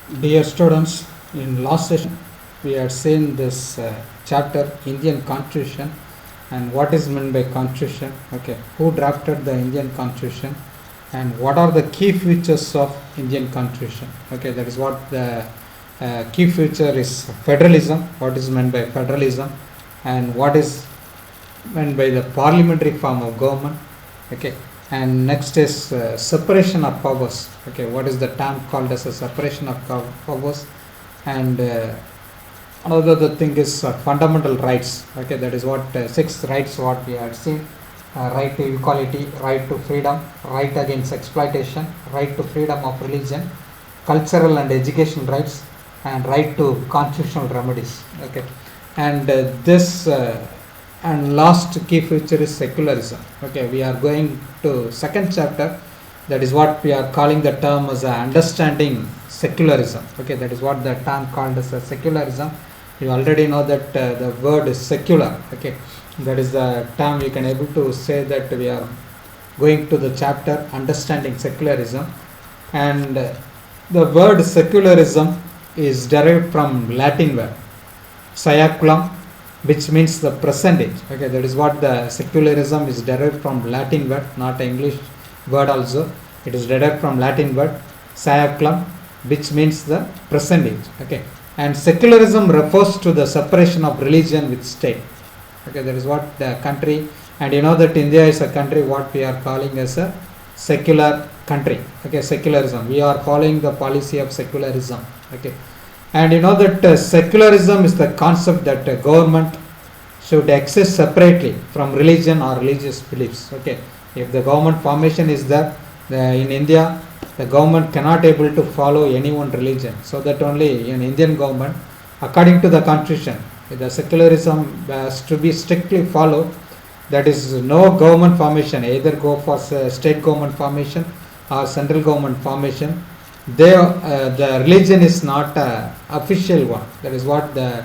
Dear students, in last session we had seen this chapter Indian Constitution and what is meant by Constitution. Okay, who drafted the Indian Constitution and what are the key features of Indian Constitution. Okay, that is what the key feature is federalism. What is meant by federalism and what is meant by the parliamentary form of government. Okay, and next is separation of powers. Okay, what is the term called as a separation of powers, and another thing is fundamental rights. Okay, that is what six rights what we had seen: right to equality, right to freedom, right against exploitation, right to freedom of religion, cultural and educational rights, and right to constitutional remedies. Okay, and this and last key feature is secularism. Okay, we are going to second chapter, that is what we are calling the term as understanding secularism. Okay, that is what the term called as secularism. You already know that the word is secular. Okay, that is the term we can able to say that we are going to the chapter understanding secularism. And the word secularism is derived from Latin word saeculum, which means the percentage. Okay, that is what the secularism is derived from Latin word, not English word also. It is derived from Latin word saeculum, which means the percentage. Okay, and secularism refers to the separation of religion with state. Okay, that is what the country, and you know that India is a country what we are calling as a secular country. Okay, secularism, we are following the policy of secularism. Okay, and you know that secularism is the concept that government should exist separately from religion or religious beliefs. Okay, if the government formation is there in India, the government cannot able to follow any one religion. So that only in Indian government, according to the constitution, the secularism has to be strictly followed. That is no government formation, either go for state government formation or central government formation. The religion is not official one. That is what the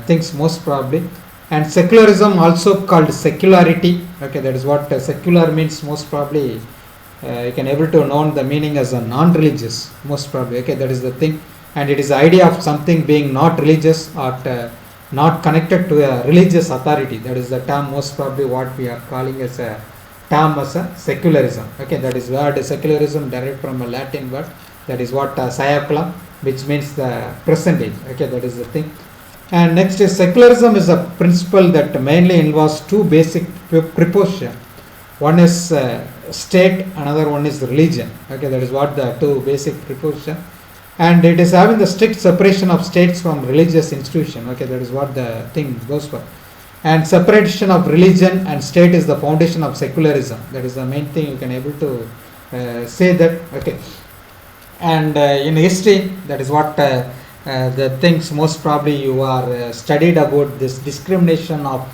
thinks most probably. And secularism also called secularity. Okay, that is what secular means most probably. You can able to know the meaning as a non-religious most probably. Okay, that is the thing, and it is the idea of something being not religious or not connected to a religious authority. That is the term most probably what we are calling as a term as a secularism. Okay, that is word secularism derived from a Latin word, that is what saeculum, which means the percentage. Okay, that is the thing. And next is secularism is a principle that mainly involves two basic propositions. One is state, another one is religion. Okay, that is what the two basic propositions. And it is having the strict separation of states from religious institution. Okay, that is what the thing goes for. And separation of religion and state is the foundation of secularism. That is the main thing you can able to say that. Okay, and in history, that is what the things most probably you are studied about this discrimination of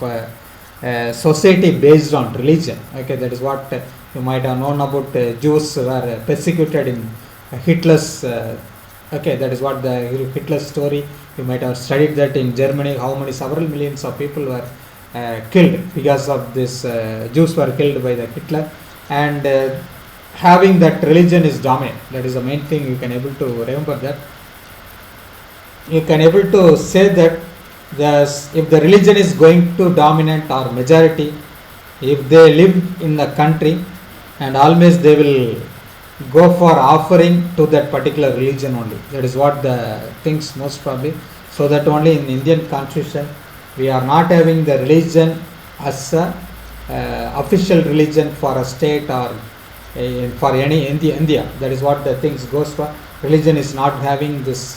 society based on religion. Okay, that is what you might have known about. Jews were persecuted in Hitler's okay, that is what the Hitler story, you might have studied that in Germany, how many several millions of people were killed because of this. Jews were killed by the Hitler, and having that religion is dominant. That is the main thing you can able to remember that. You can able to say that if the religion is going to dominant or majority, if they live in the country, and always they will go for offering to that particular religion only. That is what the things most probably. So that only in Indian constitution we are not having the religion as a official religion for a state or for any India. That is what the things goes for. Religion is not having this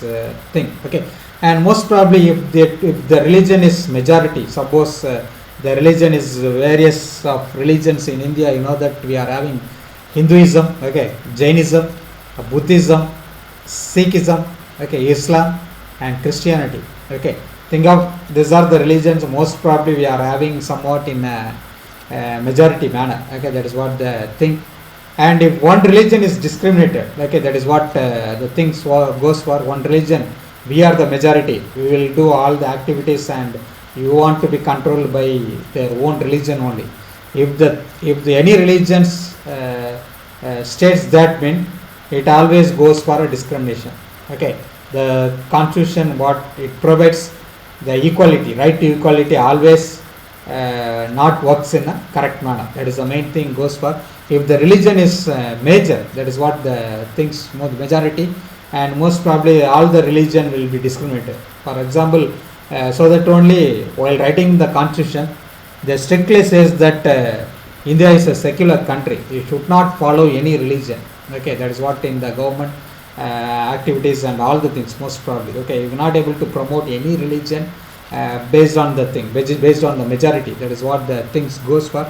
thing. Okay, and most probably if the religion is majority, suppose the religion is various of religions in India, you know that we are having Hinduism, okay, Jainism, Buddhism, Sikhism, okay, Islam, and Christianity. Okay, think of these are the religions most probably we are having somewhat in a majority manner. Okay, that is what the thing. And if one religion is discriminated, okay, that is what the things goes for. One religion, we are the majority, we will do all the activities, and you want to be controlled by their own religion only. If any religions states that, mean it always goes for a discrimination. Okay, the constitution what it provides, the equality, right to equality always not works in a correct manner. That is the main thing goes for. If the religion is major, that is what the things majority, and most probably all the religion will be discriminated. For example, so that only while writing the constitution, they strictly says that India is a secular country. You should not follow any religion. Okay, that is what in the government activities and all the things most probably. Okay, you are not able to promote any religion based on the thing, based on the majority. That is what the things goes for.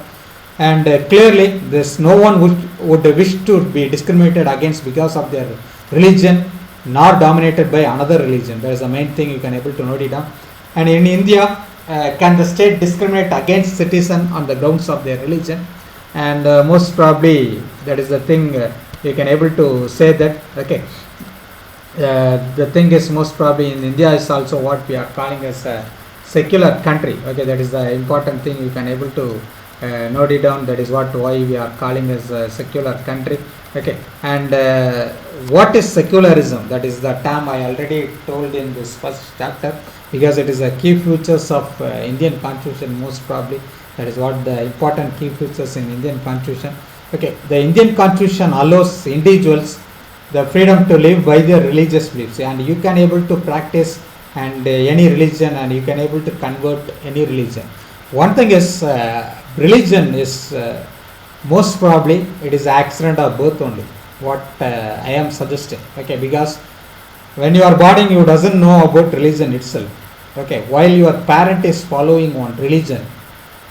And clearly, there's no one would wish to be discriminated against because of their religion, nor dominated by another religion. That is the main thing you can able to note it down. And in India, can the state discriminate against citizen on the grounds of their religion? And most probably that is the thing you can able to say that. Okay, the thing is most probably in India is also what we are calling as a secular country. Okay, that is the important thing you can able to note it down. That is what why we are calling as a secular country. Okay, and what is secularism? That is the term I already told in this first chapter, because it is a key features of Indian constitution most probably. That is what the important key features in Indian constitution. Okay, the Indian constitution allows individuals the freedom to live by their religious beliefs, and you can able to practice and any religion, and you can able to convert any religion. One thing is religion is most probably it is accident of birth only, what I am suggesting. Okay, because when you are born you doesn't know about religion itself. Okay, while your parent is following one religion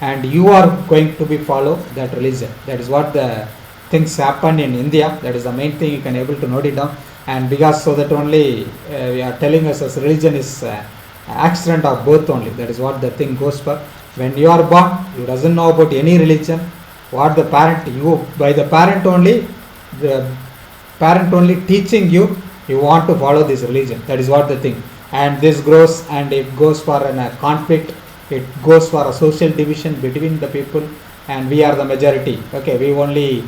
and you are going to be follow that religion. That is what the things happen in India. That is the main thing you can able to note it down. And because so that only we are telling us as religion is accident of birth only. That is what the thing goes for. When you are born, you doesn't know about any religion. What the parent, you by the parent only teaching you, you want to follow this religion. That is what the thing. And this grows and it goes for a conflict. It goes for a social division between the people, and we are the majority. Okay, we only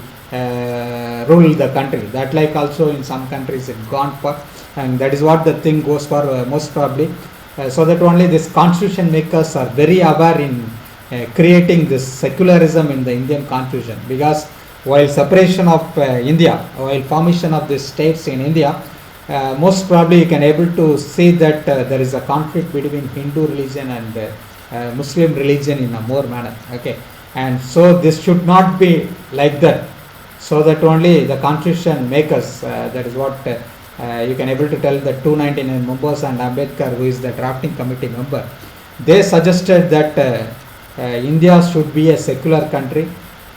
rule the country. That like also in some countries it gone for, and that is what the thing goes for most probably. So that only this constitution makers are very aware in creating this secularism in the Indian constitution, because while separation of India, while formation of the states in India, most probably you can able to see that there is a conflict between Hindu religion and Muslim religion in a more manner. Okay, and so this should not be like that. So that only the constitution makers, that is what you can able to tell the 299 members and Ambedkar, who is the drafting committee member, they suggested that India should be a secular country.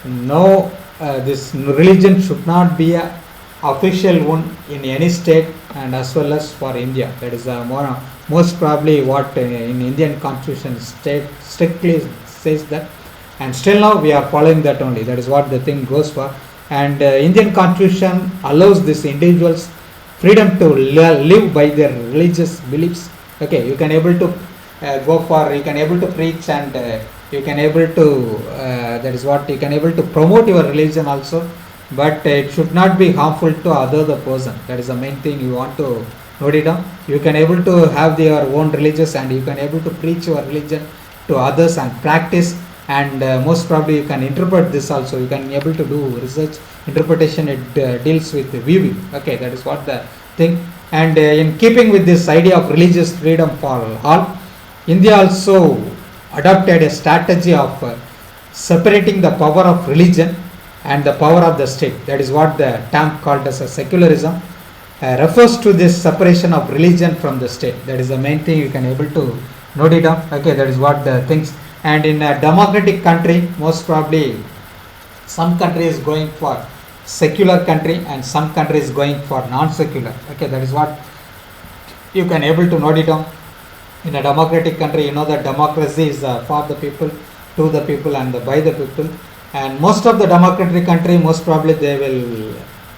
No, this religion should not be a official one in any state, and as well as for India. That is most probably what in Indian constitution state strictly says that, and still now we are following that only. That is what the thing goes for. And Indian constitution allows these individuals freedom to live by their religious beliefs. Okay, you can able to go for, you can able to preach, and you can able to that is what you can able to promote your religion also, but it should not be harmful to the person. That is the main thing you want to note it down. You can able to have your own religious, and you can able to preach your religion to others and practice, and most probably you can interpret this also. You can able to do research interpretation. It deals with viewing. Okay, that is what the thing. And in keeping with this idea of religious freedom for all, India also adopted a strategy of separating the power of religion and the power of the state. That is what the term called as a secularism refers to, this separation of religion from the state. That is the main thing you can able to note it down. Okay, that is what the things. And in a democratic country, most probably some country is going for secular country and some country is going for non-secular. Okay, that is what you can able to note it down. In a democratic country, you know that democracy is for the people, to the people, and by the people. And most of the democratic country, most probably they will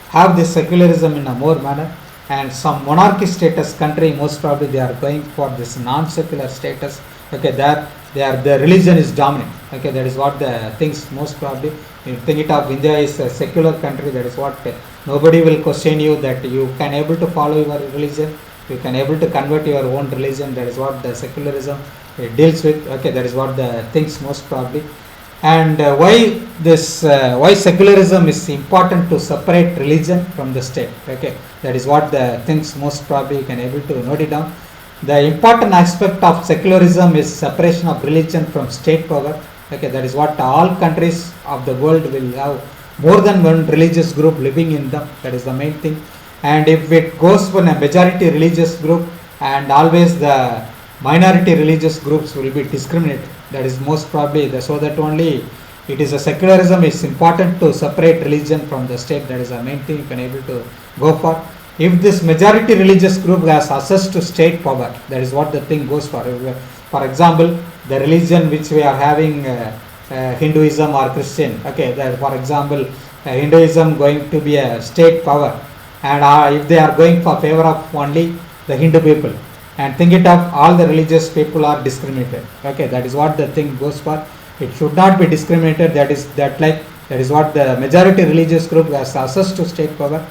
have this secularism in a more manner. And some monarchy status country, most probably they are going for this non-secular status. Okay, there the religion is dominant. Okay, that is what the things most probably. You think it of India is a secular country. That is what nobody will question you that you can able to follow your religion. You can able to convert your own religion. That is what the secularism deals with. Okay, that is what the things most probably. And why secularism is important to separate religion from the state. Okay, that is what the things most probably you can able to note it down. The important aspect of secularism is separation of religion from state power. Okay, that is what all countries of the world will have more than one religious group living in them. That is the main thing. And if it goes for a majority religious group, and always the minority religious groups will be discriminated. That is most probably so that only it is a secularism is important to separate religion from the state. That is the main thing you can able to go for. If this majority religious group has access to state power, that is what the thing goes for. For example, the religion which we are having, Hinduism or Christian. Okay, for example, Hinduism going to be a state power, and if they are going for favor of only the Hindu people, and think it of all the religious people are discriminated. Okay, that is what the thing goes for. It should not be discriminated. That is what the majority religious group has access to state power.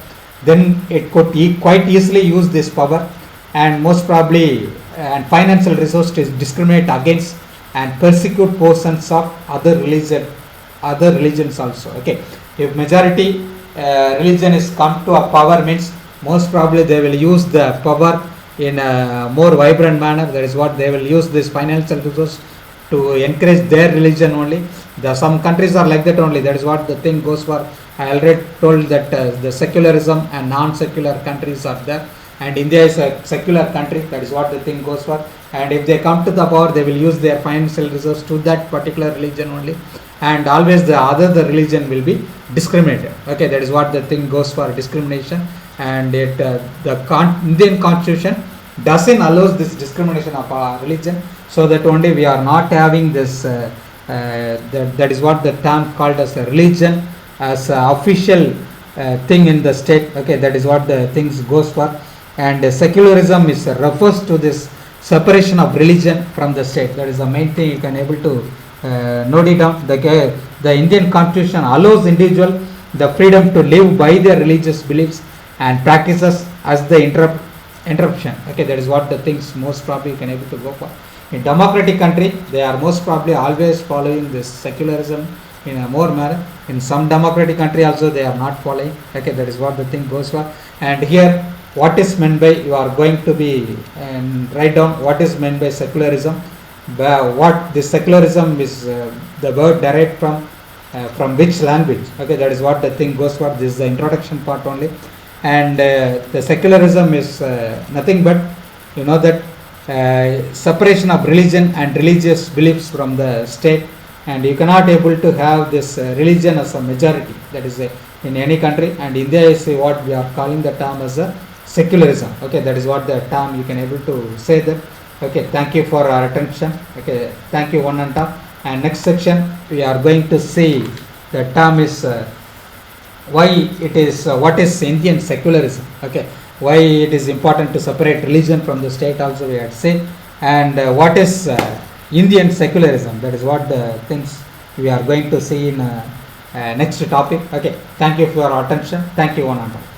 Then it could quite easily use this power, and most probably and financial resource to discriminate against and persecute portions of other religions also. Okay, if majority religion is come to a power, means most probably they will use the power in a more vibrant manner. That is what they will use this financial resource to encourage their religion only. Some countries are like that only. That is what the thing goes for. I already told that the secularism and non-secular countries are there, and India is a secular country. That is what the thing goes for. And if they come to the power, they will use their financial resource to that particular religion only, and always the religion will be discriminated. Okay, that is what the thing goes for, discrimination. And Indian constitution doesn't allow this discrimination of our religion, so that only we are not having this that is what the term called as a religion as a official thing in the state. Okay, that is what the things goes for. And secularism is refers to this separation of religion from the state. That is the main thing you can able to note it down. The Indian constitution allows individual the freedom to live by their religious beliefs and practices as the interruption. Okay, that is what the things most probably you can able to go for. In democratic country, they are most probably always following this secularism in a more manner. In some democratic country also they are not following. Okay, that is what the thing goes for. And here, what is meant by, you are going to be and write down what is meant by secularism. What this secularism is, the word derived from which language. Okay, that is what the thing goes for. This is the introduction part only. And the secularism is nothing but, you know, that separation of religion and religious beliefs from the state, and you cannot able to have this religion as a majority. That is in any country, and India is what we are calling the term as a secularism. Okay, that is what the term you can able to say that. Okay, thank you for our attention. Okay, thank you one and all. And next section we are going to see the term is why it is what is Indian secularism. Okay, why it is important to separate religion from the state also we had seen, and what is Indian secularism. That is what the things we are going to see in next topic. Okay, thank you for your attention. Thank you one and all.